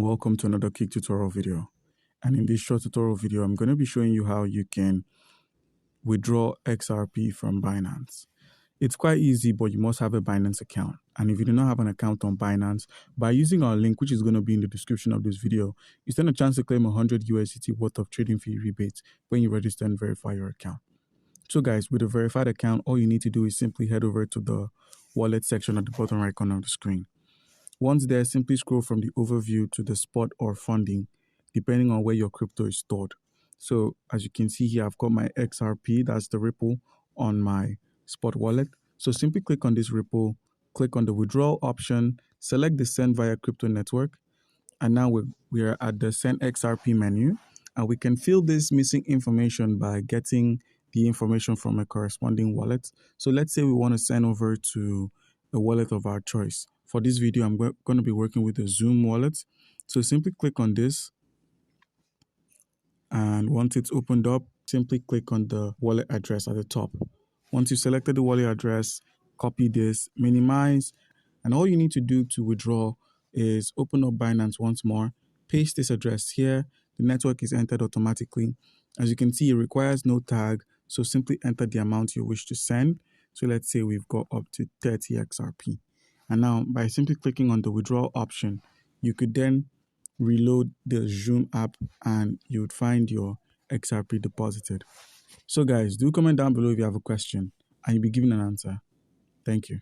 Welcome to another quick tutorial video. And in this short tutorial video, I'm going to be showing you how you can withdraw XRP from Binance. It's quite easy, but you must have a Binance account. And if you do not have an account on Binance, by using our link, which is going to be in the description of this video, you stand a chance to claim 100 USDT worth of trading fee rebates when you register and verify your account. So guys, with a verified account, all you need to do is simply head over to the wallet section at the bottom right corner of the screen. Once there, simply scroll from the overview to the spot or funding, depending on where your crypto is stored. So as you can see here, I've got my XRP, that's the Ripple, on my spot wallet. So simply click on this Ripple, click on the withdrawal option, select the send via crypto network. And now we're at the send XRP menu, and we can fill this missing information by getting the information from a corresponding wallet. So let's say we want to send over to a wallet of our choice. For this video, I'm going to be working with the Zoom wallet. So simply click on this. And once it's opened up, simply click on the wallet address at the top. Once you've selected the wallet address, copy this, minimize. And all you need to do to withdraw is open up Binance once more, paste this address here. The network is entered automatically. As you can see, it requires no tag. So simply enter the amount you wish to send. So let's say we've got up to 30 XRP. And now by simply clicking on the withdrawal option, you could then reload the Zoom app and you would find your XRP deposited. So guys, do comment down below if you have a question and you'll be given an answer. Thank you.